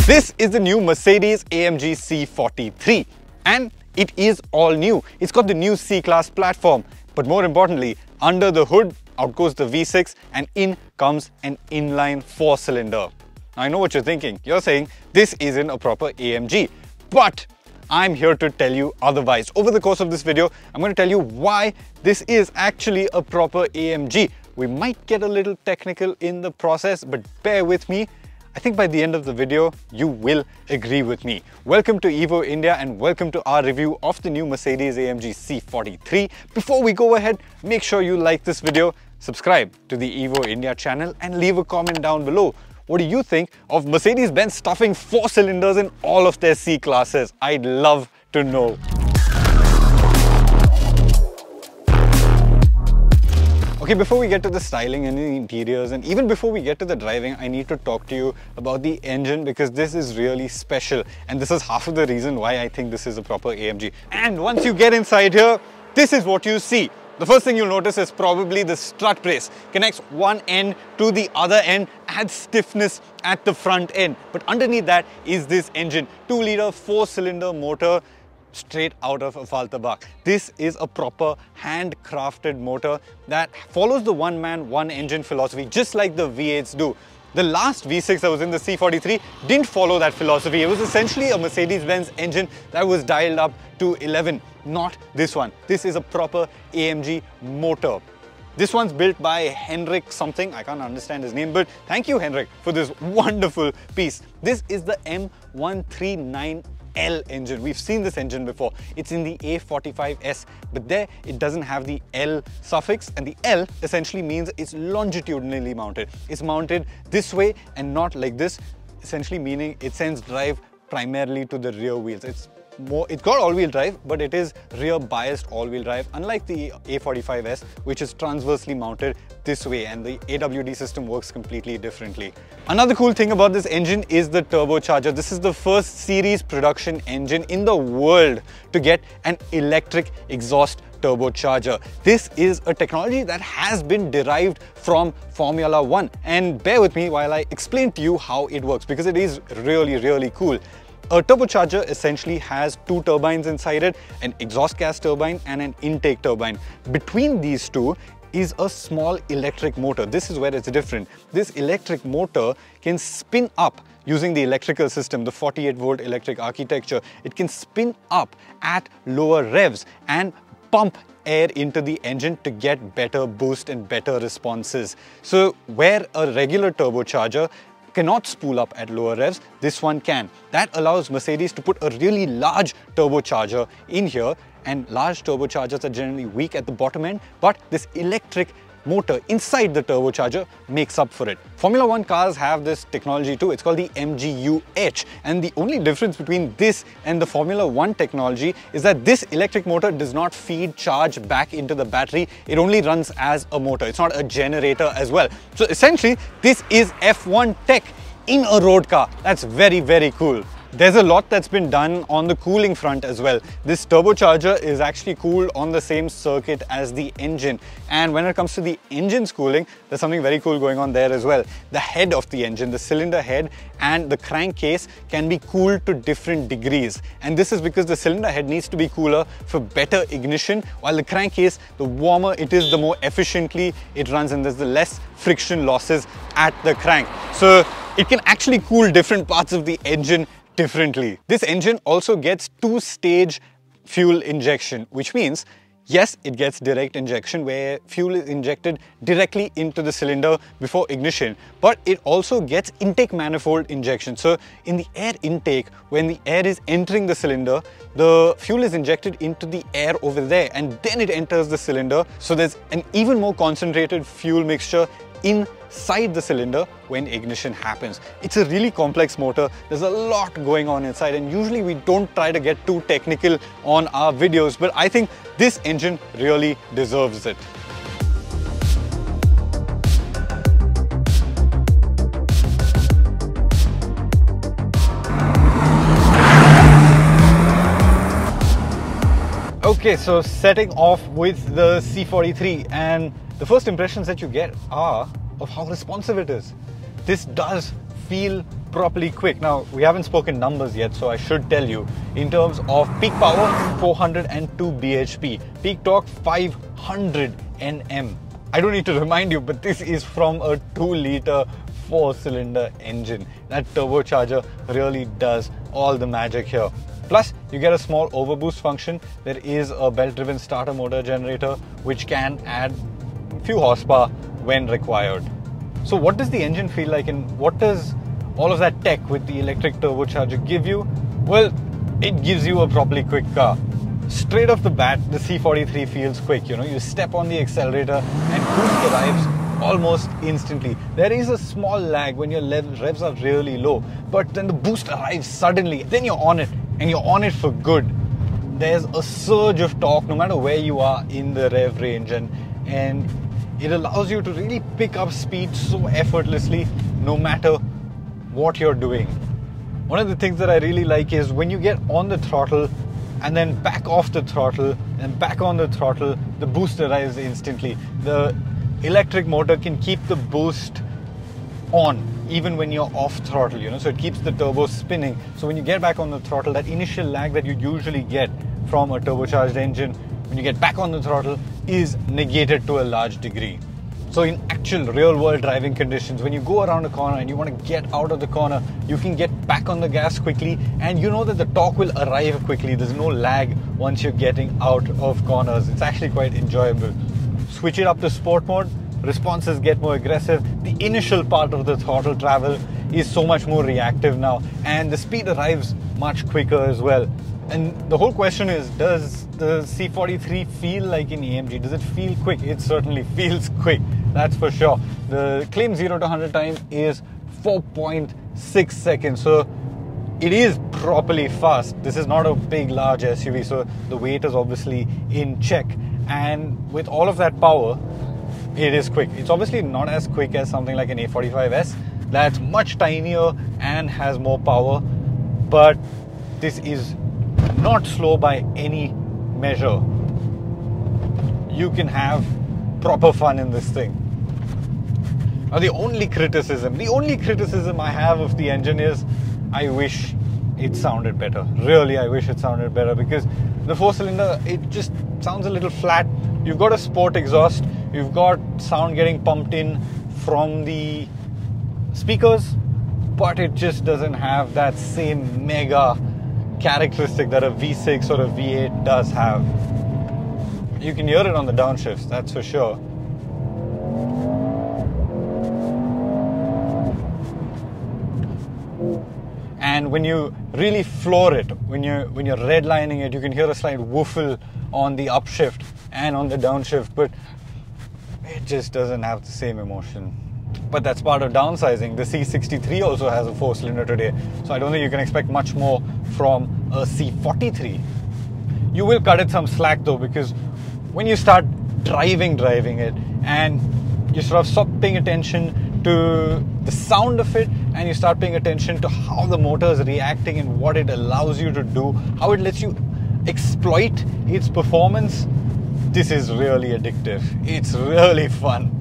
This is the new Mercedes-AMG C and it is all new. It's got the new C-Class platform, but more importantly, under the hood, out goes the V6 and in comes an inline 4-cylinder. Now, I know what you're thinking. You're saying this isn't a proper AMG, but I'm here to tell you otherwise. Over the course of this video, I'm going to tell you why this is actually a proper AMG. We might get a little technical in the process, but bear with me. I think by the end of the video, you will agree with me. Welcome to Evo India and welcome to our review of the new Mercedes-AMG C. Before we go ahead, make sure you like this video, subscribe to the Evo India channel and leave a comment down below. What do you think of Mercedes-Benz stuffing 4 cylinders in all of their C-classes? I'd love to know. Okay, before we get to the styling and the interiors, and even before we get to the driving, I need to talk to you about the engine because this is really special. And this is half of the reason why I think this is a proper AMG. And once you get inside here, this is what you see. The first thing you'll notice is probably the strut brace. Connects one end to the other end, adds stiffness at the front end. But underneath that is this engine, 2-liter 4-cylinder motor straight out of a Falterbach. This is a proper handcrafted motor that follows the one-man, one-engine philosophy, just like the V8s do. The last V6 that was in the C didn't follow that philosophy. It was essentially a Mercedes-Benz engine that was dialed up to 11, not this one. This is a proper AMG motor. This one's built by Henrik something, I can't understand his name, but thank you Henrik for this wonderful piece. This is the M139L engine. We've seen this engine before. It's in the A45S, but there it doesn't have the L suffix, and the L essentially means it's longitudinally mounted. It's mounted this way and not like this, essentially meaning it sends drive primarily to the rear wheels. It's got all-wheel drive, but it is rear-biased all-wheel drive, unlike the A45S, which is transversely mounted this way, and the AWD system works completely differently. Another cool thing about this engine is the turbocharger. This is the first series production engine in the world to get an electric exhaust turbocharger. This is a technology that has been derived from Formula 1, and bear with me while I explain to you how it works, because it is really cool. A turbocharger essentially has 2 turbines inside it, an exhaust gas turbine and an intake turbine. Between these two is a small electric motor. This is where it's different. This electric motor can spin up using the electrical system, the 48-volt electric architecture. It can spin up at lower revs and pump air into the engine to get better boost and better responses. So where a regular turbocharger cannot spool up at lower revs, this one can. That allows Mercedes to put a really large turbocharger in here, and large turbochargers are generally weak at the bottom end, but this electric motor inside the turbocharger makes up for it. Formula 1 cars have this technology too. It's called the MGU-H, and the only difference between this and the Formula 1 technology is that this electric motor does not feed charge back into the battery. It only runs as a motor. It's not a generator as well. So essentially, this is F1 tech in a road car. That's very cool. There's a lot that's been done on the cooling front as well. This turbocharger is actually cooled on the same circuit as the engine. And when it comes to the engine's cooling, there's something very cool going on there as well. The head of the engine, the cylinder head and the crankcase can be cooled to different degrees. And this is because the cylinder head needs to be cooler for better ignition, while the crankcase, the warmer it is, the more efficiently it runs, and there's the less friction losses at the crank. So it can actually cool different parts of the engine differently. This engine also gets 2-stage fuel injection, which means, yes, it gets direct injection where fuel is injected directly into the cylinder before ignition, but it also gets intake manifold injection. So in the air intake, when the air is entering the cylinder, the fuel is injected into the air over there and then it enters the cylinder. So there's an even more concentrated fuel mixture inside the cylinder when ignition happens. It's a really complex motor. There's a lot going on inside, and usually we don't try to get too technical on our videos, but I think this engine really deserves it. Okay, so setting off with the C, and the first impressions that you get are of how responsive it is. This does feel properly quick. Now, we haven't spoken numbers yet, so I should tell you. In terms of peak power, 402 bhp. Peak torque, 500 Nm. I don't need to remind you, but this is from a 2-liter 4-cylinder engine. That turbocharger really does all the magic here. Plus, you get a small overboost function. There is a belt-driven starter motor generator which can add a few horsepower when required. So what does the engine feel like, and what does all of that tech with the electric turbocharger give you? Well, it gives you a properly quick car. Straight off the bat, the C43 feels quick. You know, you step on the accelerator and boost arrives almost instantly. There is a small lag when your revs are really low, but then the boost arrives suddenly. Then you're on it, and you're on it for good. There's a surge of torque no matter where you are in the rev range, and it allows you to really pick up speed so effortlessly no matter what you're doing. One of the things that I really like is when you get on the throttle and then back off the throttle and back on the throttle, the boost arrives instantly. The electric motor can keep the boost on even when you're off throttle, you know, so it keeps the turbo spinning. So when you get back on the throttle, that initial lag that you usually get from a turbocharged engine, when you get back on the throttle, is negated to a large degree. So in actual real-world driving conditions, when you go around a corner and you want to get out of the corner, you can get back on the gas quickly, and you know that the torque will arrive quickly. There's no lag once you're getting out of corners. It's actually quite enjoyable. Switch it up to sport mode, responses get more aggressive. The initial part of the throttle travel is so much more reactive now, and the speed arrives much quicker as well. And the whole question is, does the C43 feel like an AMG? Does it feel quick? It certainly feels quick, that's for sure. The claimed 0 to 100 time is 4.6 seconds, so it is properly fast. This is not a big, large SUV, so the weight is obviously in check. And with all of that power, it is quick. It's obviously not as quick as something like an A45S. That's much tinier and has more power, but this is not slow by any measure. You can have proper fun in this thing. Now, the only criticism I have of the engine is I wish it sounded better. Really, I wish it sounded better, because the 4-cylinder, it just sounds a little flat. You've got a sport exhaust, you've got sound getting pumped in from the speakers, but it just doesn't have that same mega characteristic that a V6 or a V8 does have. You can hear it on the downshifts, that's for sure. And when you really floor it, when you're redlining it, you can hear a slight woofle on the upshift and on the downshift, but it just doesn't have the same emotion. But that's part of downsizing. The C63 also has a 4-cylinder today, so I don't think you can expect much more from a C43. You will cut it some slack though, because when you start driving it and you sort of stop paying attention to the sound of it and you start paying attention to how the motor is reacting and what it allows you to do, how it lets you exploit its performance, this is really addictive. It's really fun.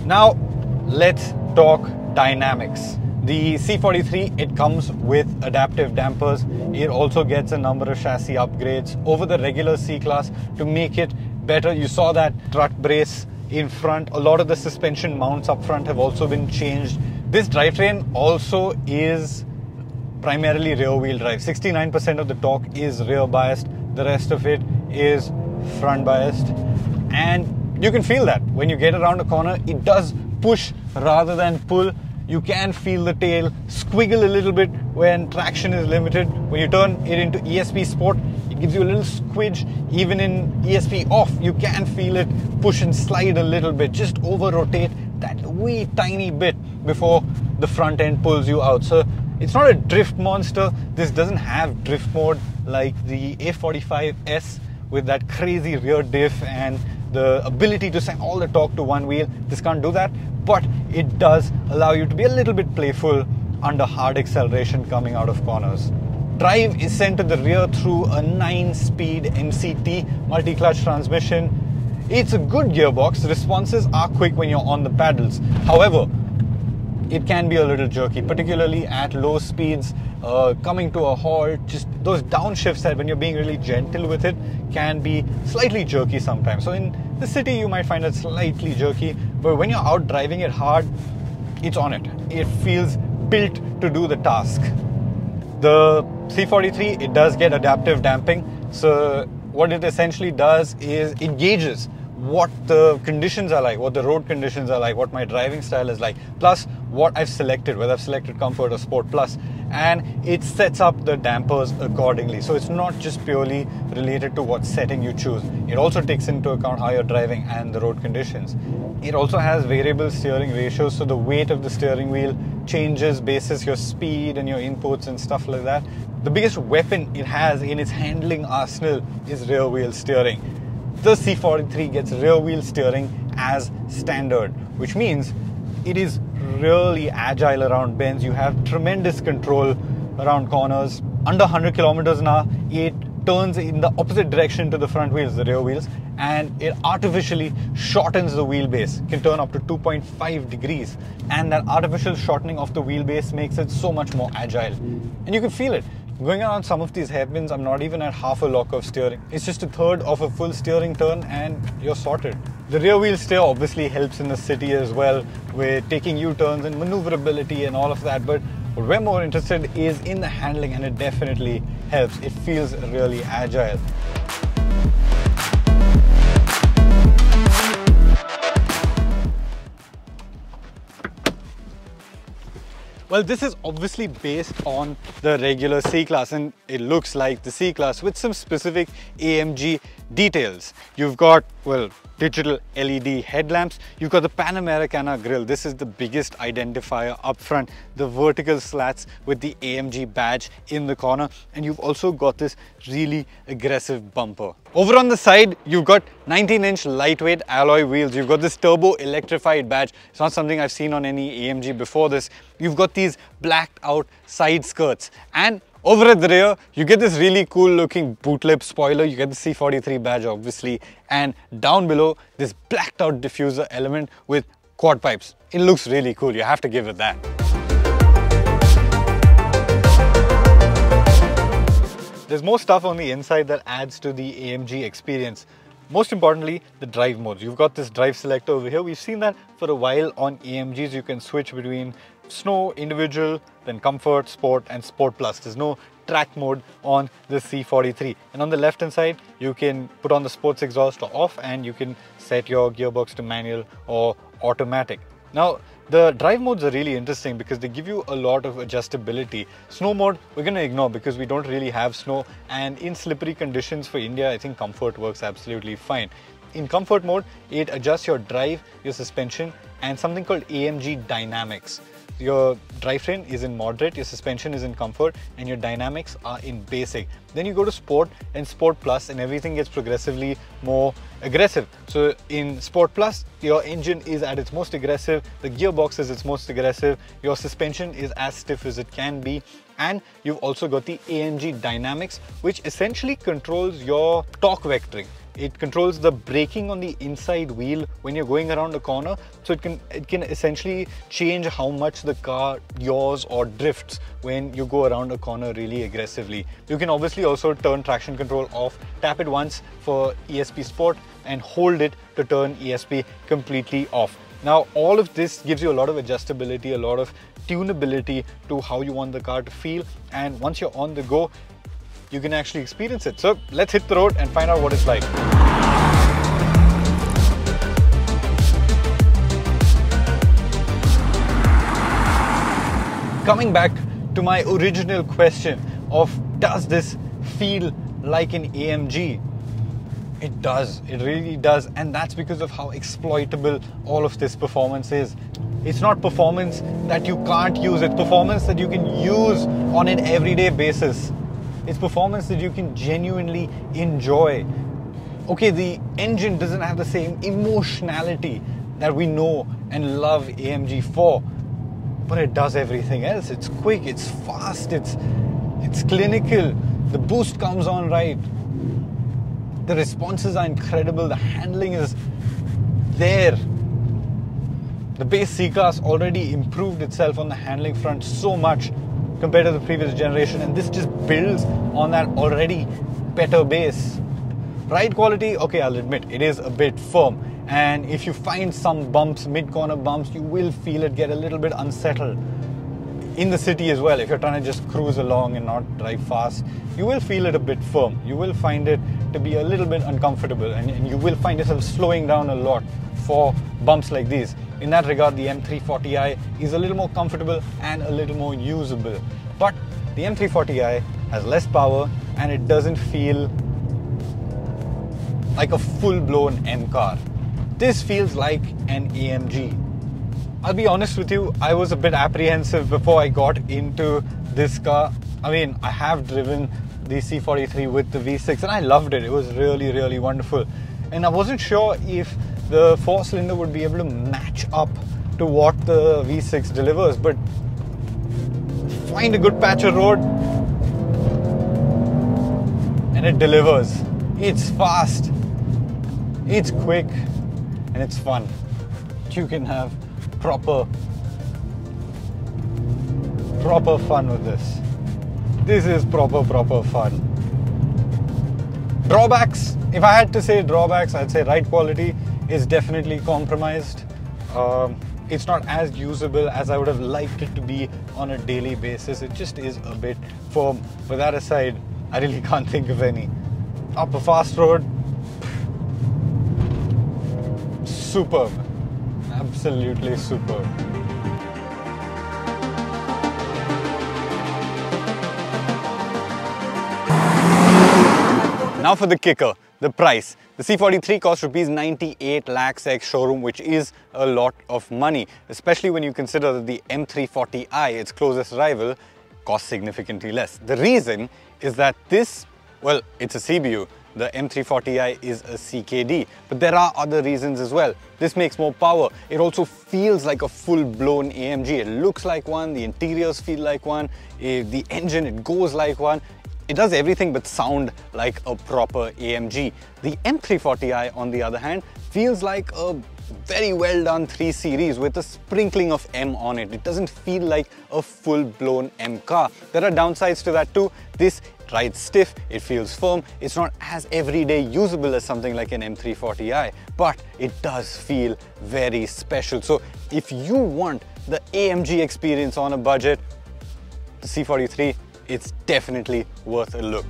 Now, let's talk dynamics. The C43, it comes with adaptive dampers. It also gets a number of chassis upgrades over the regular C-Class to make it better. You saw that strut brace in front. A lot of the suspension mounts up front have also been changed. This drivetrain also is primarily rear-wheel drive. 69% of the torque is rear-biased. The rest of it is front-biased. And you can feel that. When you get around a corner, it does push rather than pull. You can feel the tail squiggle a little bit when traction is limited. When you turn it into ESP Sport, it gives you a little squidge. Even in ESP off, you can feel it push and slide a little bit. Just over-rotate that wee tiny bit before the front end pulls you out. So it's not a drift monster. This doesn't have drift mode like the A45S with that crazy rear diff and the ability to send all the torque to one wheel. This can't do that, but it does allow you to be a little bit playful under hard acceleration coming out of corners. Drive is sent to the rear through a 9-speed MCT multi-clutch transmission. It's a good gearbox. Responses are quick when you're on the pedals. However, it can be a little jerky, particularly at low speeds, coming to a halt. Just those downshifts that when you're being really gentle with it can be slightly jerky sometimes. So in the city you might find it slightly jerky, but when you're out driving it hard, it's on it. It feels built to do the task. The C43, it does get adaptive damping. So what it essentially does is it gauges what the conditions are like, what the road conditions are like, what my driving style is like, plus what I've selected, whether I've selected Comfort or Sport Plus, and it sets up the dampers accordingly. So it's not just purely related to what setting you choose. It also takes into account how you're driving and the road conditions. It also has variable steering ratios, so the weight of the steering wheel changes basis your speed and your inputs and stuff like that. The biggest weapon it has in its handling arsenal is rear wheel steering. The C43 gets rear wheel steering as standard, which means it is really agile around bends. You have tremendous control around corners. Under 100 kilometers an hour, it turns in the opposite direction to the front wheels, the rear wheels, and it artificially shortens the wheelbase. It can turn up to 2.5 degrees, and that artificial shortening of the wheelbase makes it so much more agile. And you can feel it. Going around some of these hairpins, I'm not even at half a lock of steering. It's just a third of a full steering turn and you're sorted. The rear wheel steer obviously helps in the city as well with taking U-turns and maneuverability and all of that, but what we're more interested is in the handling, and it definitely helps. It feels really agile. Well, this is obviously based on the regular C-Class, and it looks like the C-Class with some specific AMG details. You've got, well, digital LED headlamps. You've got the Panamericana grille. This is the biggest identifier up front. The vertical slats with the AMG badge in the corner. And you've also got this really aggressive bumper. Over on the side, you've got 19-inch lightweight alloy wheels. You've got this turbo electrified badge. It's not something I've seen on any AMG before this. You've got these blacked out side skirts. And over at the rear, you get this really cool looking boot lip spoiler. You get the C43 badge obviously, and down below this blacked out diffuser element with quad pipes. It looks really cool, you have to give it that. There's more stuff on the inside that adds to the AMG experience. Most importantly, the drive modes. You've got this drive selector over here. We've seen that for a while on AMGs. You can switch between Snow, Individual, then Comfort, Sport and Sport Plus. There's no track mode on the C43. And on the left hand side, you can put on the sports exhaust or off, and you can set your gearbox to manual or automatic. Now, the drive modes are really interesting because they give you a lot of adjustability. Snow mode, we're going to ignore because we don't really have snow, and in slippery conditions for India, I think Comfort works absolutely fine. In Comfort mode, it adjusts your drive, your suspension, and something called AMG Dynamics. Your drivetrain is in moderate, your suspension is in Comfort, and your dynamics are in basic. Then you go to Sport and Sport Plus, and everything gets progressively more aggressive. So in Sport Plus, your engine is at its most aggressive, the gearbox is its most aggressive, your suspension is as stiff as it can be, and you've also got the AMG Dynamics, which essentially controls your torque vectoring. It controls the braking on the inside wheel when you're going around a corner, so it can essentially change how much the car yaws or drifts when you go around a corner really aggressively. You can obviously also turn traction control off, tap it once for ESP Sport and hold it to turn ESP completely off. Now, all of this gives you a lot of adjustability, a lot of tunability to how you want the car to feel, and once you're on the go, you can actually experience it. So let's hit the road and find out what it's like. Coming back to my original question of, does this feel like an AMG? It does, it really does, and that's because of how exploitable all of this performance is. It's not performance that you can't use, it's performance that you can use on an everyday basis. It's performance that you can genuinely enjoy. Okay, the engine doesn't have the same emotionality that we know and love AMG for, but it does everything else. It's quick, it's fast, it's clinical, the boost comes on right, the responses are incredible, the handling is there. The base C-Class already improved itself on the handling front so much compared to the previous generation, and this just builds on that already better base. Ride quality, okay, I'll admit, it is a bit firm, and if you find some bumps, mid-corner bumps, you will feel it get a little bit unsettled. In the city as well, if you're trying to just cruise along and not drive fast, you will feel it a bit firm. You will find it to be a little bit uncomfortable, and you will find yourself slowing down a lot for bumps like these. In that regard, the M340i is a little more comfortable and a little more usable. But the M340i has less power and it doesn't feel like a full-blown M car. This feels like an AMG. I'll be honest with you, I was a bit apprehensive before I got into this car. I mean, I have driven the C43 with the V6 and I loved it. It was really, really wonderful. And I wasn't sure if the 4-cylinder would be able to match up to what the V6 delivers, but find a good patch of road and it delivers. It's fast, it's quick, and it's fun. You can have proper fun with this. This is proper fun. Drawbacks, if I had to say drawbacks, I'd say ride quality is definitely compromised. It's not as usable as I would have liked it to be on a daily basis. It just is a bit firm. But that aside, I really can't think of any. Up a fast road, superb. Absolutely superb. Now for the kicker, the price. The C43 costs rupees 98 lakhs ex-showroom, which is a lot of money, especially when you consider that the M340i, its closest rival, costs significantly less. The reason is that this, well, it's a CBU. The M340i is a CKD, but there are other reasons as well. This makes more power. It also feels like a full-blown AMG. It looks like one, the interiors feel like one, the engine, it goes like one. It does everything but sound like a proper AMG. The M340i, on the other hand, feels like a very well done 3 Series with a sprinkling of M on it. It doesn't feel like a full-blown M car. There are downsides to that too. This rides stiff, it feels firm, it's not as everyday usable as something like an M340i, but it does feel very special. So if you want the AMG experience on a budget, the C43, it's definitely worth a look.